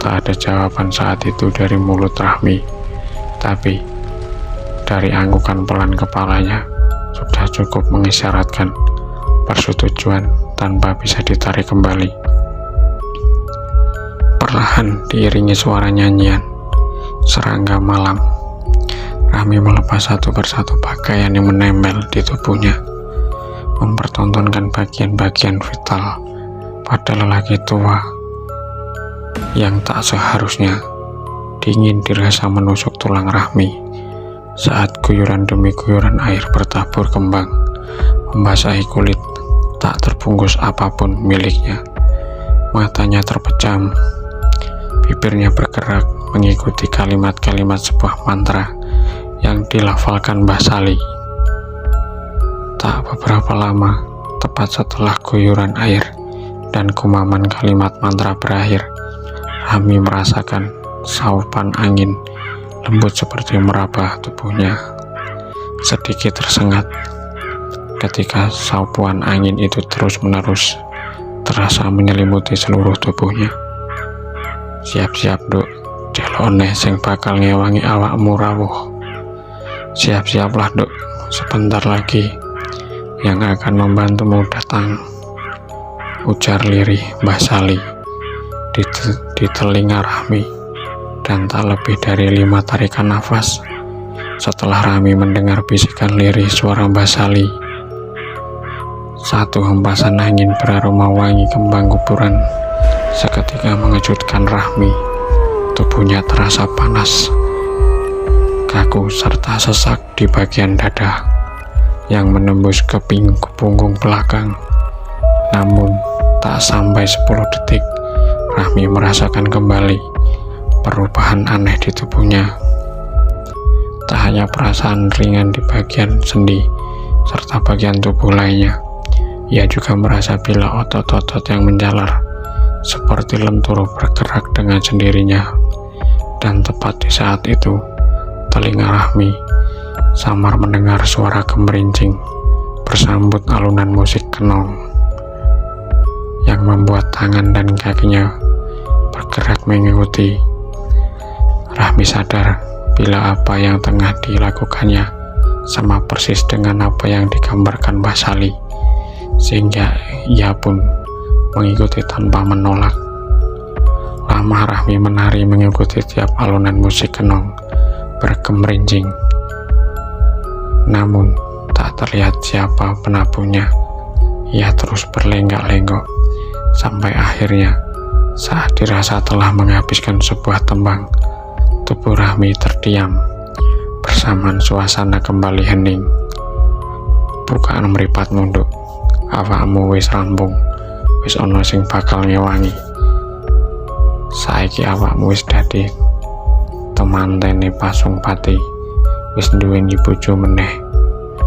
Tak ada jawaban saat itu dari mulut Rahmi, tapi dari anggukan pelan kepalanya sudah cukup mengisyaratkan persetujuan tanpa bisa ditarik kembali. Perlahan diiringi suara nyanyian serangga malam, Rahmi melepas satu persatu pakaian yang menempel di tubuhnya, mempertontonkan bagian-bagian vital pada lelaki tua yang tak seharusnya. Dingin dirasa menusuk tulang Rahmi saat guyuran demi guyuran air bertabur kembang membasahi kulit tak terbungkus apapun miliknya. Matanya terpejam, bibirnya bergerak mengikuti kalimat-kalimat sebuah mantra yang dilafalkan Mbah Sali. Tak beberapa lama, tepat setelah guyuran air dan gumaman kalimat mantra berakhir, Rahmi merasakan saupan angin lembut seperti meraba tubuhnya. Sedikit tersengat ketika saupuan angin itu terus-menerus terasa menyelimuti seluruh tubuhnya. Siap-siap, Duk, delone sing bakal ngewangi awakmu rawuh. Siap-siaplah, Duk, sebentar lagi yang akan membantumu datang, ujar lirih Mbah Sali di telinga Rahmi. Dan tak lebih dari 5 tarikan nafas setelah Rahmi mendengar bisikan lirih suara Mbah Sali, satu hempasan angin beraroma wangi kembang kuburan seketika mengejutkan Rahmi. Tubuhnya terasa panas, kaku serta sesak di bagian dada yang menembus ke punggung belakang. Namun tak sampai 10 detik, Rahmi merasakan kembali perubahan aneh di tubuhnya. Tak hanya perasaan ringan di bagian sendi serta bagian tubuh lainnya, ia juga merasa bila otot-otot yang menjalar seperti lentur bergerak dengan sendirinya. Dan tepat di saat itu, telinga Rahmi samar mendengar suara gemerincing bersambut alunan musik kenong yang membuat tangan dan kakinya bergerak mengikuti. Rahmi sadar bila apa yang tengah dilakukannya sama persis dengan apa yang digambarkan Mbah Sali, sehingga ia pun mengikuti tanpa menolak. Lama Rahmi menari mengikuti tiap alunan musik kenong bergemerincing, namun tak terlihat siapa penabuhnya. Ia terus berlenggak-lenggok sampai akhirnya saat dirasa telah menghabiskan sebuah tembang, tubuh Rahmi terdiam bersamaan suasana kembali hening. Bukaan meripat nunduk, awakmu wis rampung, wis ono sing bakal ngewangi. Saiki awakmu wis dadi temantene Pasungpati wis duweni bojo meneh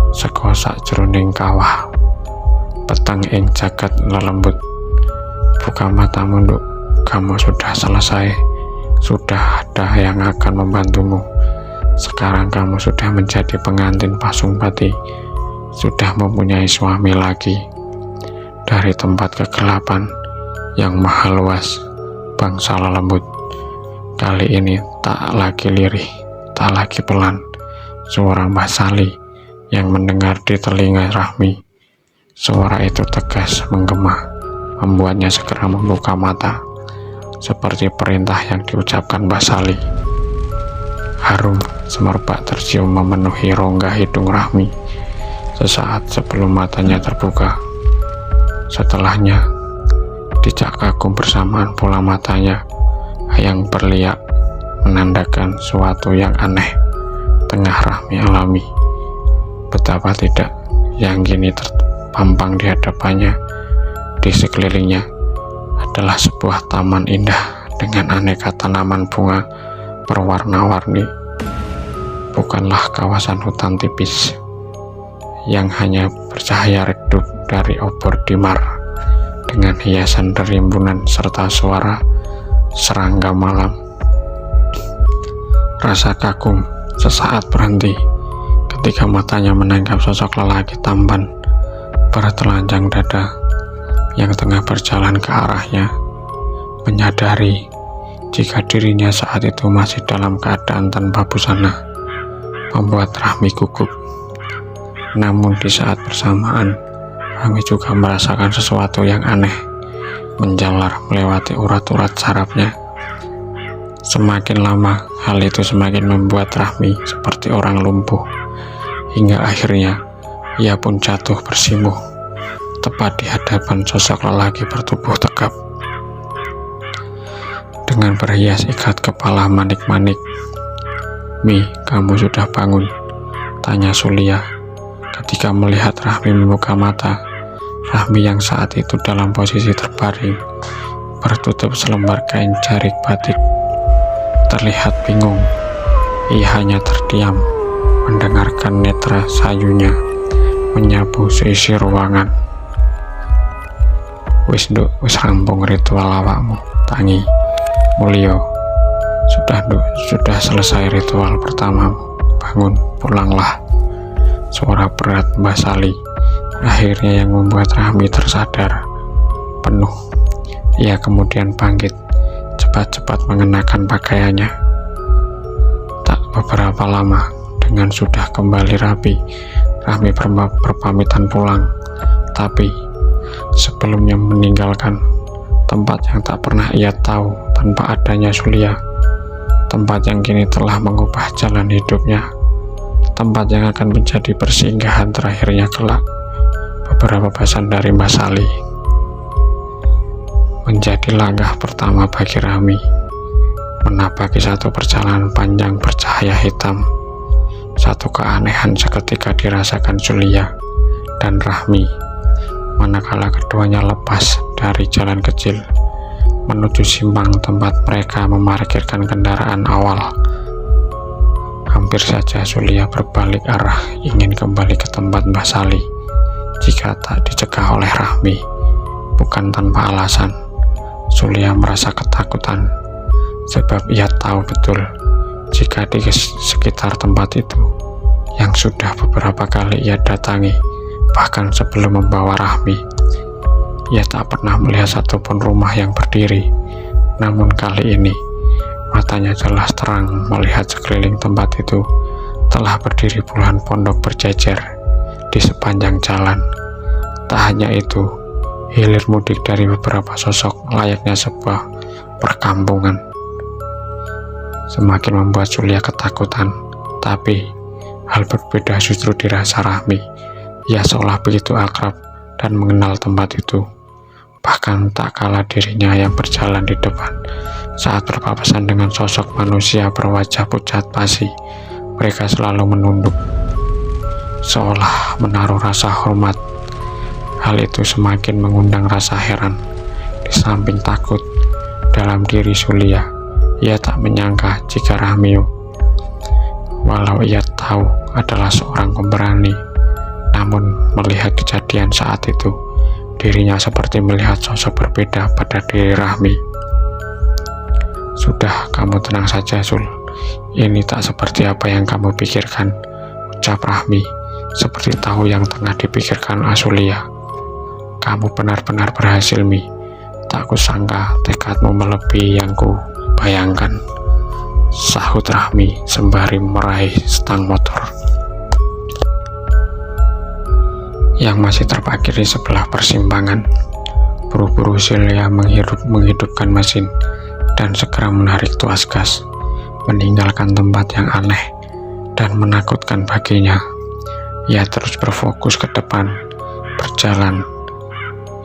saka sakjroning kawah. Peteng ing jagat lelembut. Buka matamu, Nduk. Kamu sudah selesai. Sudah ada yang akan membantumu. Sekarang kamu sudah menjadi pengantin Pasungpati. Sudah mempunyai suami lagi. Dari tempat kegelapan yang maha luas, bangsa lelembut. Kali ini tak lagi lirih, tak lagi pelan. Suara Mbah Sali yang mendengar di telinga Rahmi. Suara itu tegas menggema, membuatnya segera membuka mata, seperti perintah yang diucapkan Mbah Sali. Harum semerbak tercium memenuhi rongga hidung Rahmi sesaat sebelum matanya terbuka. Setelahnya, Dicak kagum bersamaan pula matanya yang berliak, menandakan suatu yang aneh tengah Rahmi alami. Betapa tidak, yang kini terpampang di hadapannya, di sekelilingnya adalah sebuah taman indah dengan aneka tanaman bunga berwarna-warni. Bukanlah kawasan hutan tipis yang hanya bercahaya redup dari obor dimar dengan hiasan derimbunan serta suara serangga malam. Rasa kagum sesaat berhenti ketika matanya menangkap sosok lelaki tampan bertelanjang dada yang tengah berjalan ke arahnya, menyadari jika dirinya saat itu masih dalam keadaan tanpa busana, membuat Rahmi gugup. Namun di saat bersamaan, Rahmi juga merasakan sesuatu yang aneh menjalar melewati urat-urat sarafnya. Semakin lama, hal itu semakin membuat Rahmi seperti orang lumpuh, hingga akhirnya ia pun jatuh bersimpuh tepat di hadapan sosok lelaki bertubuh tegap dengan berhias ikat kepala manik-manik. "Mi, kamu sudah bangun?" tanya Sulia ketika melihat Rahmi membuka mata. Rahmi yang saat itu dalam posisi terbaring, bertutup selembar kain jarik batik, terlihat bingung. Ia hanya terdiam, mendengarkan netra sayunya menyapu seisi ruangan. "Wis Nduk, wis rampung ritual awakmu," tangi Mulyo. "Sudah Nduk, sudah selesai ritual pertamamu. Bangun, pulanglah." Suara berat Mbah Sali akhirnya yang membuat Rahmi tersadar penuh. Ia kemudian bangkit, cepat-cepat mengenakan pakaiannya. Tak beberapa lama, dengan sudah kembali rapi, Rahmi berpamitan pulang. Tapi sebelumnya meninggalkan tempat yang tak pernah ia tahu tanpa adanya Sulia, tempat yang kini telah mengubah jalan hidupnya, tempat yang akan menjadi persinggahan terakhirnya kelak. Beberapa pesan dari Mbah Sali menjadi langkah pertama bagi Rahmi menapaki satu perjalanan panjang bercahaya hitam. Satu keanehan seketika dirasakan Sulia dan Rahmi manakala keduanya lepas dari jalan kecil menuju simpang tempat mereka memarkirkan kendaraan awal. Hampir saja Sulia berbalik arah ingin kembali ke tempat Mbah Sali jika tak dicegah oleh Rahmi. Bukan tanpa alasan, Sulia merasa ketakutan sebab ia tahu betul jika di sekitar tempat itu yang sudah beberapa kali ia datangi, bahkan sebelum membawa Rahmi, ia tak pernah melihat satupun rumah yang berdiri. Namun kali ini matanya jelas terang melihat sekeliling tempat itu telah berdiri puluhan pondok berjejer di sepanjang jalan. Tak hanya itu, hilir mudik dari beberapa sosok layaknya sebuah perkampungan. Semakin membuat Sulia ketakutan, tapi hal berbeda justru dirasa Rahmi. Ia seolah begitu akrab dan mengenal tempat itu. Bahkan tak kalah dirinya yang berjalan di depan saat berpapasan dengan sosok manusia berwajah pucat pasi. Mereka selalu menunduk, seolah menaruh rasa hormat. Hal itu semakin mengundang rasa heran. Di samping takut dalam diri Sulia, Ia tak menyangka jika Rahmi, walau ia tahu adalah seorang pemberani, namun melihat kejadian saat itu, dirinya seperti melihat sosok berbeda pada diri Rahmi. "Sudah, kamu tenang saja, Sul. Ini tak seperti apa yang kamu pikirkan," ucap Rahmi, seperti tahu yang tengah dipikirkan Azulia. "Kamu benar-benar berhasil, Mi. Tak kusangka tekadmu melebihi yang ku bayangkan," sahut Rahmi sembari meraih stang motor yang masih terparkir di sebelah persimpangan. Buru-buru Zulia menghidupkan mesin dan segera menarik tuas gas, meninggalkan tempat yang aneh dan menakutkan baginya. Ia terus berfokus ke depan, berjalan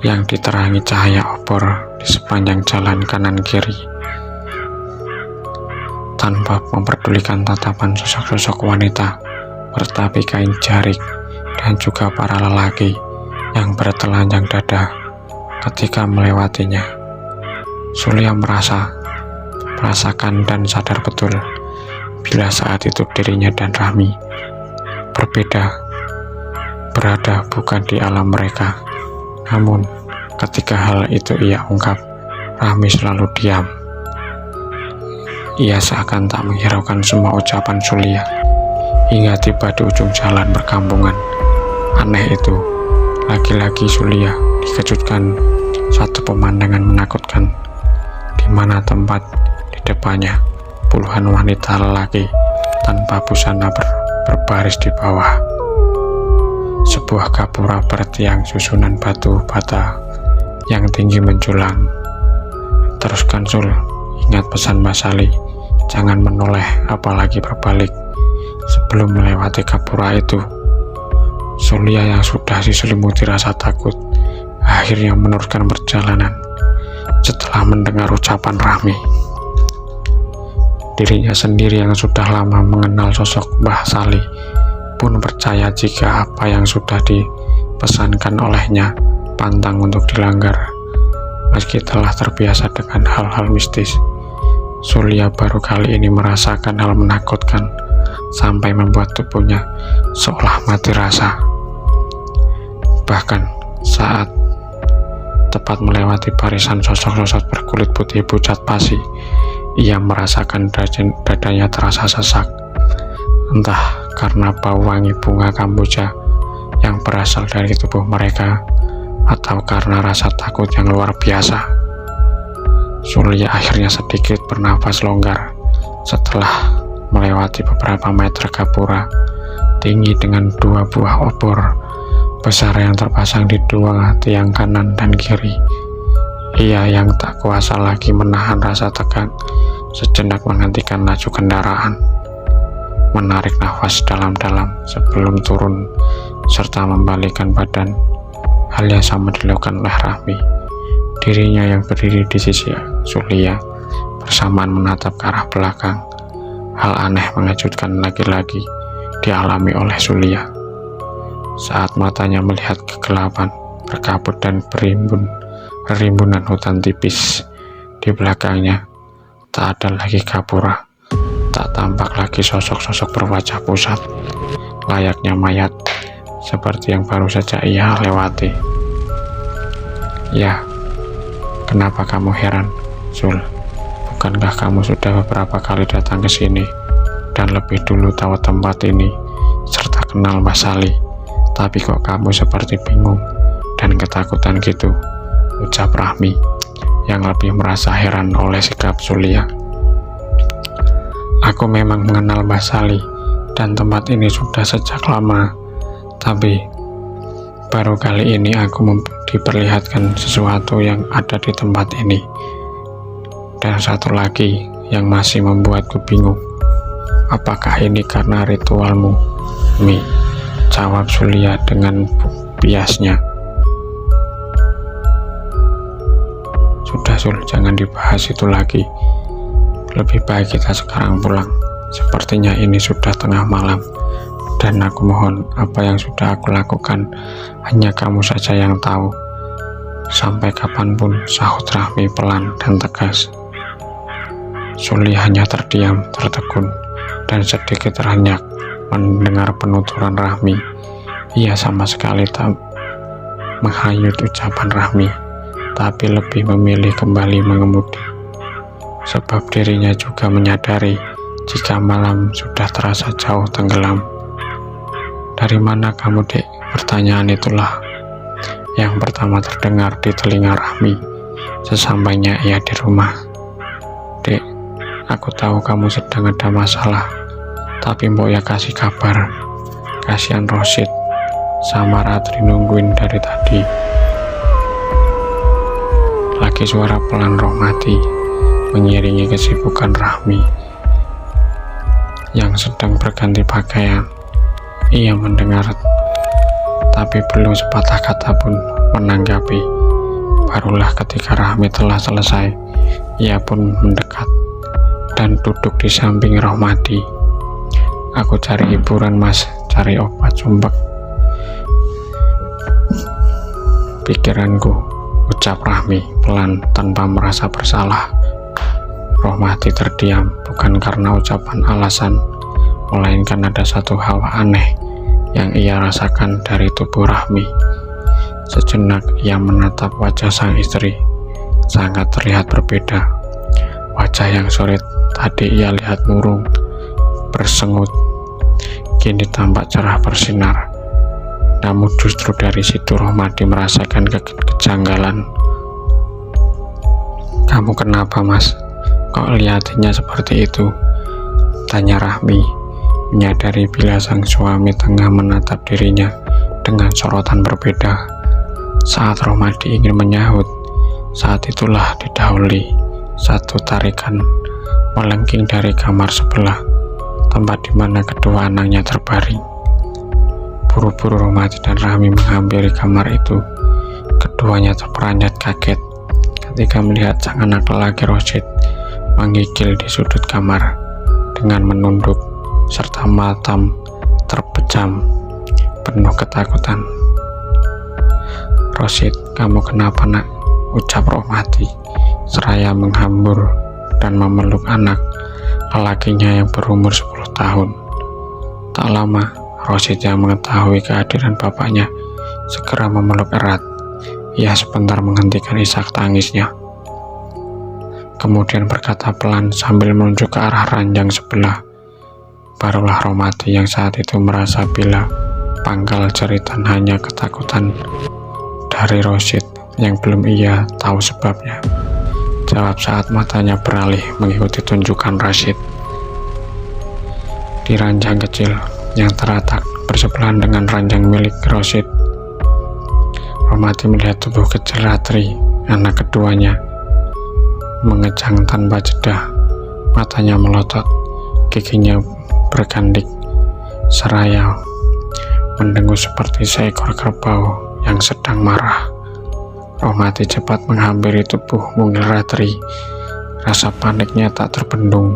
yang diterangi cahaya obor di sepanjang jalan kanan kiri, tanpa memperdulikan tatapan sosok-sosok wanita bertabi kain jarik dan juga para lelaki yang bertelanjang dada ketika melewatinya. Zulia merasakan dan sadar betul bila saat itu dirinya dan Rahmi berada bukan di alam mereka. Namun ketika hal itu ia ungkap, Rahmi selalu diam. Ia seakan tak menghiraukan semua ucapan Zulia hingga tiba di ujung jalan perkampungan. Aneh itu, lagi-lagi Zulia dikejutkan satu pemandangan menakutkan, di mana tempat di depannya puluhan wanita lelaki tanpa busana berbaris di bawah sebuah gapura bertiang susunan batu bata yang tinggi menjulang. "Teruskan, Sul. Ingat pesan Basali, jangan menoleh apalagi berbalik sebelum melewati gapura itu." Zulia yang sudah diselimuti rasa takut akhirnya meneruskan perjalanan setelah mendengar ucapan Rahmi. Dirinya sendiri yang sudah lama mengenal sosok Mbah Sali pun percaya jika apa yang sudah dipesankan olehnya pantang untuk dilanggar. Meski telah terbiasa dengan hal-hal mistis, Zulia baru kali ini merasakan hal menakutkan sampai membuat tubuhnya seolah mati rasa. Bahkan saat tepat melewati barisan sosok-sosok berkulit putih pucat pasi, ia merasakan dadanya terasa sesak. Entah karena bau wangi bunga kamboja yang berasal dari tubuh mereka, atau karena rasa takut yang luar biasa. Zulia akhirnya sedikit bernafas longgar setelah melewati beberapa meter gapura tinggi dengan 2 buah obor besar yang terpasang di 2 tiang kanan dan kiri. Ia yang tak kuasa lagi menahan rasa tegang, sejenak menghentikan laju kendaraan, menarik nafas dalam-dalam sebelum turun serta membalikkan badan. Hal yang sama dilakukan oleh Rahmi. Dirinya yang berdiri di sisi Zulia bersamaan menatap ke arah belakang. Hal aneh mengejutkan lagi-lagi dialami oleh Zulia saat matanya melihat kegelapan berkabut dan rimbunan hutan tipis di belakangnya. Tak ada lagi gapura, tak tampak lagi sosok-sosok berwajah pusat layaknya mayat seperti yang baru saja ia lewati. "Ya, kenapa kamu heran, Zul? Bukankah kamu sudah beberapa kali datang ke sini dan lebih dulu tahu tempat ini serta kenal Mbah Sali? Tapi kok kamu seperti bingung dan ketakutan gitu?" ucap Rahmi yang lebih merasa heran oleh sikap Zulia. "Aku memang mengenal Mbah Sali dan tempat ini sudah sejak lama, tapi baru kali ini aku diperlihatkan sesuatu yang ada di tempat ini. Dan satu lagi yang masih membuatku bingung, apakah ini karena ritualmu, Mi?" jawab Zulia dengan biasnya. "Sudah, Zul, jangan dibahas itu lagi. Lebih baik kita sekarang pulang. Sepertinya ini sudah tengah malam, dan aku mohon apa yang sudah aku lakukan hanya kamu saja yang tahu." "Sampai kapanpun," sahut Rahmi pelan dan tegas. Suli hanya terdiam, tertegun, dan sedikit terhenyak mendengar penuturan Rahmi. Ia sama sekali tak menghayut ucapan Rahmi, tapi lebih memilih kembali mengemudi. Sebab dirinya juga menyadari jika malam sudah terasa jauh tenggelam. "Dari mana kamu, Dek?" Pertanyaan itulah yang pertama terdengar di telinga Rahmi sesampainya ia di rumah. "Dek, aku tahu kamu sedang ada masalah, tapi mbok ya kasih kabar. Kasihan Rosid sama Ratri nungguin dari tadi." Lagi suara pelan Rohmati mengiringi kesibukan Rahmi yang sedang berganti pakaian. Ia mendengar, tapi belum sepatah kata pun menanggapi. Barulah ketika Rahmi telah selesai, ia pun mendekat dan duduk di samping Rohmati. "Aku cari hiburan, Mas, cari obat sumpek pikiranku," ucap Rahmi pelan tanpa merasa bersalah. Rohmati terdiam, bukan karena ucapan alasan, melainkan ada satu hawa aneh yang ia rasakan dari tubuh Rahmi. Sejenak ia menatap wajah sang istri. Sangat terlihat berbeda. Wajah yang sore tadi ia lihat murung, bersengut, kini tampak cerah bersinar. Namun justru dari situ Rohmati merasakan kejanggalan. "Kamu kenapa, Mas? Kok lihatnya seperti itu?" tanya Rahmi, menyadari bila sang suami tengah menatap dirinya dengan sorotan berbeda. Saat Rohmati ingin menyahut, saat itulah didahului satu tarikan melengking dari kamar sebelah, tempat di mana kedua anaknya terbaring. Buru-buru Rohmati dan Rahmi menghampiri kamar itu. Keduanya terperanjat kaget ketika melihat sang anak lelaki Rosid menggigil di sudut kamar dengan menunduk serta mata terpejam penuh ketakutan. "Rosid, kamu kenapa, Nak?" ucap Rohmati seraya menghambur dan memeluk anak lelakinya yang berumur 10 tahun. Tak lama, Rosid yang mengetahui kehadiran bapaknya segera memeluk erat. Ia sebentar menghentikan isak tangisnya, kemudian berkata pelan sambil menunjuk ke arah ranjang sebelah. Barulah Rohmati yang saat itu merasa bila pangkal jeritan hanya ketakutan dari Rosid yang belum ia tahu sebabnya, jawab saat matanya beralih mengikuti tunjukan Rashid. Di ranjang kecil yang terletak bersebelahan dengan ranjang milik Rosid, Rohmati melihat tubuh kecil Ratri, anak keduanya, mengejang tanpa jeda. Matanya melotot, giginya bergandik, seraya mendengus seperti seekor kerbau yang sedang marah. Rohmati cepat menghampiri tubuh mungil Ratri. Rasa paniknya tak terbendung.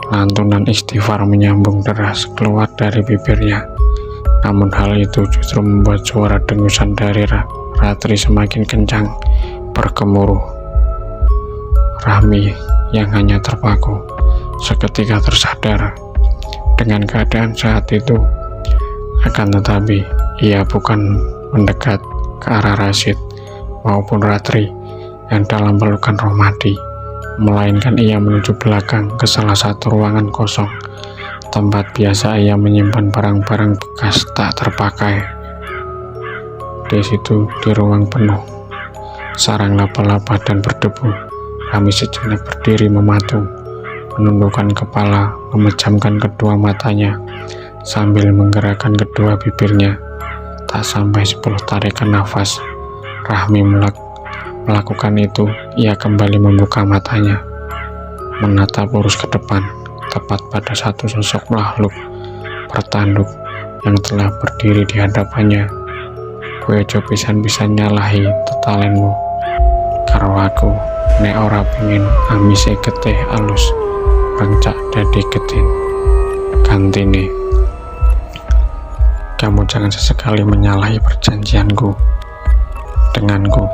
Lantunan istighfar menyambung deras keluar dari bibirnya. Namun hal itu justru membuat suara dengusan dari Ratri semakin kencang bergemuruh. Rahmi yang hanya terpaku seketika tersadar dengan keadaan saat itu. Akan tetapi ia bukan mendekat ke arah Rashid maupun Ratri yang dalam pelukan Rohmati, melainkan ia menuju belakang ke salah satu ruangan kosong, tempat biasa ia menyimpan barang-barang bekas tak terpakai. Di situ, di ruang penuh sarang laba-laba dan berdebu, Rahmi sejenak berdiri mematung, menundukkan kepala, memejamkan kedua matanya sambil menggerakkan kedua bibirnya. Tak sampai 10 tarikan nafas Rahmi melakukan itu, ia kembali membuka matanya, menatap lurus ke depan, tepat pada satu sosok makhluk bertanduk yang telah berdiri di hadapannya. "Kowe aja pisan-pisan nyalahi tetalenmu karo aku, nek ora pengin amise getih alus rencak dadi getin. Gantine, kamu jangan sesekali menyalahi perjanjianku denganku.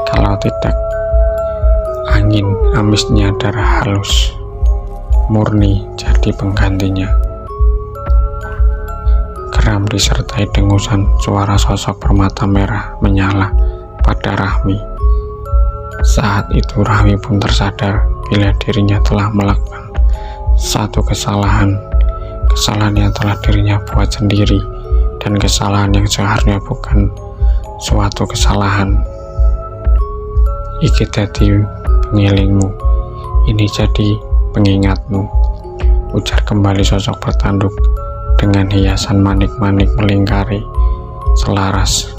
Kalau tidak, angin amisnya darah halus." murni jadi penggantinya. Geram disertai dengusan suara sosok bermata merah menyala pada Rahmi. Saat itu Rahmi pun tersadar bila dirinya telah melakukan satu kesalahan yang telah dirinya buat sendiri, dan kesalahan yang seharusnya bukan suatu kesalahan. Iki dadi pengilingmu, ini jadi pengingatmu, ujar kembali sosok bertanduk dengan hiasan manik-manik melingkari selaras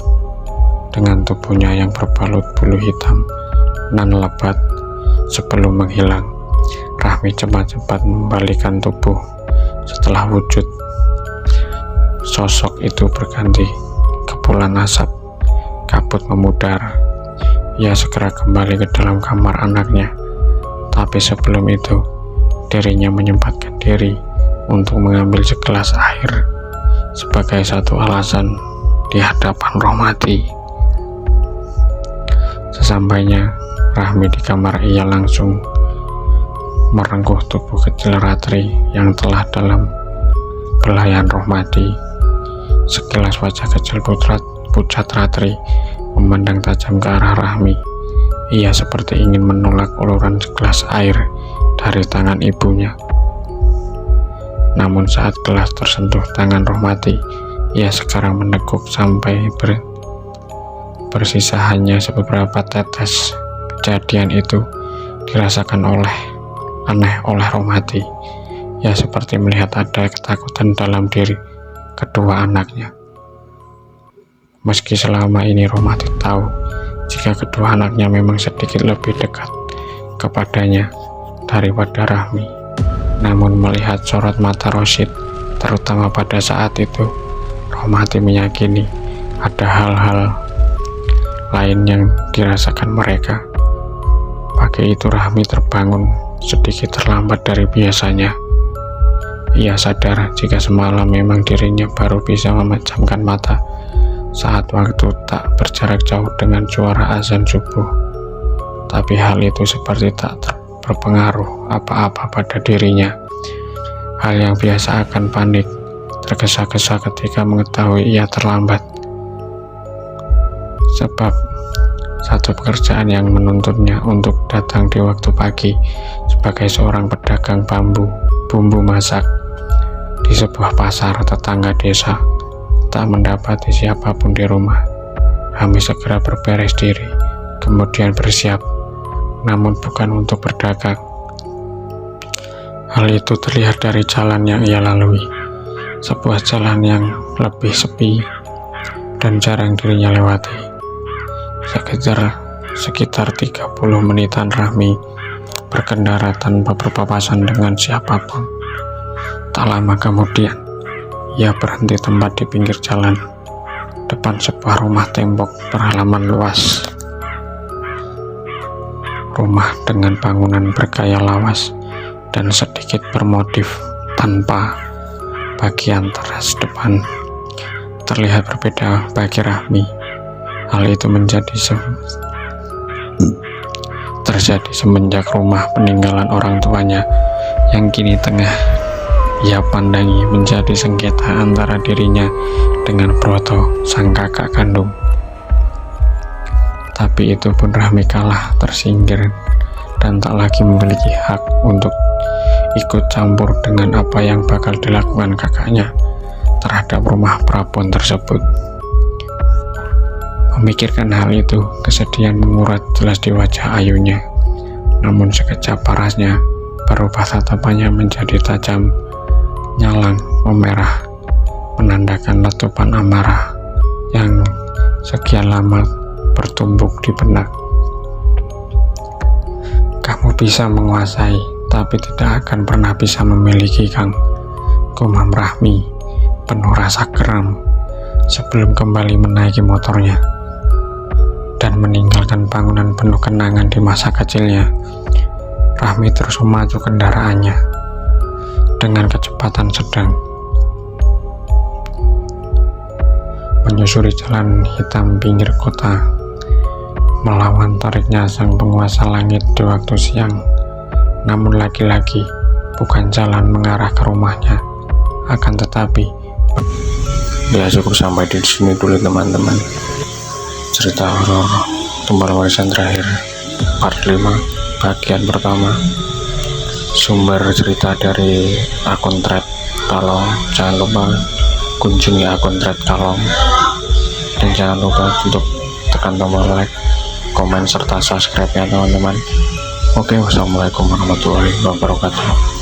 dengan tubuhnya yang berbalut bulu hitam nan lebat. Sebelum menghilang, Rahmi cepat-cepat membalikan tubuh. Setelah wujud sosok itu berganti kepulan asap kabut memudar, ia segera kembali ke dalam kamar anaknya. Tapi sebelum itu, dirinya menyempatkan diri untuk mengambil segelas air sebagai satu alasan di hadapan Rohmati. Sesampainya Rahmi di kamar, ia langsung merengkuh tubuh kecil Ratri yang telah dalam belayan Rohmati. Sekilas wajah kecil pucat Ratri memandang tajam ke arah Rahmi. Ia seperti ingin menolak uluran segelas air dari tangan ibunya. Namun saat gelas tersentuh tangan Rohmati, ia sekarang meneguk sampai bersisa hanya beberapa tetes. Kejadian itu dirasakan aneh oleh Rohmati. Ia seperti melihat ada ketakutan dalam diri kedua anaknya. Meski selama ini Rohmati tahu jika kedua anaknya memang sedikit lebih dekat kepadanya daripada Rahmi, namun melihat sorot mata Rosid, terutama pada saat itu, Rohmati meyakini ada hal-hal lain yang dirasakan mereka. Pagi itu Rahmi terbangun sedikit terlambat dari biasanya. Ia sadar jika semalam memang dirinya baru bisa memejamkan mata saat waktu tak berjarak jauh dengan suara azan subuh. Tapi hal itu seperti tak berpengaruh apa-apa pada dirinya. Hal yang biasa akan panik, tergesa-gesa ketika mengetahui ia terlambat. Sebab satu pekerjaan yang menuntutnya untuk datang di waktu pagi sebagai seorang pedagang bumbu masak di sebuah pasar tetangga desa. Tak mendapati siapapun di rumah, Rahmi segera berberes diri, kemudian bersiap, namun bukan untuk berdagang. Hal itu terlihat dari jalan yang ia lalui, sebuah jalan yang lebih sepi dan jarang dirinya lewati. Sekitar 30 menitan Rahmi berkendara tanpa berpapasan dengan siapapun. Tak lama kemudian, ia berhenti tempat di pinggir jalan, depan sebuah rumah tembok berhalaman luas. Rumah dengan bangunan bergaya lawas dan sedikit bermotif tanpa bagian teras depan terlihat berbeda bagi Rahmi. Hal itu terjadi semenjak rumah peninggalan orang tuanya yang kini tengah ia pandangi menjadi sengketa antara dirinya dengan Broto, sang kakak kandung. Tapi itu pun Rahmi kalah tersinggir dan tak lagi memiliki hak untuk ikut campur dengan apa yang bakal dilakukan kakaknya terhadap rumah prabon tersebut. Memikirkan hal itu, kesedihan mengurat jelas di wajah Ayunya. Namun sekejap parasnya berubah tatapannya menjadi tajam, nyalang, memerah, menandakan letupan amarah yang sekian lama bertumbuk di benak. Kamu bisa menguasai, tapi tidak akan pernah bisa memiliki, Kang, gumam Rahmi penuh rasa geram sebelum kembali menaiki motornya dan meninggalkan bangunan penuh kenangan di masa kecilnya. Rahmi terus memacu kendaraannya dengan kecepatan sedang, menyusuri jalan hitam pinggir kota, melawan tariknya sang penguasa langit di waktu siang. Namun lagi-lagi bukan jalan mengarah ke rumahnya. Akan tetapi, ya cukup sampai di sini dulu teman-teman. Cerita horor Tumbal Warisan Terakhir part 5 bagian pertama. Sumber cerita dari akun thread Kalong. Jangan lupa kunjungi akun thread Kalong, dan jangan lupa untuk tekan tombol like, komen, serta subscribe ya teman-teman. Oke, wassalamualaikum warahmatullahi wabarakatuh.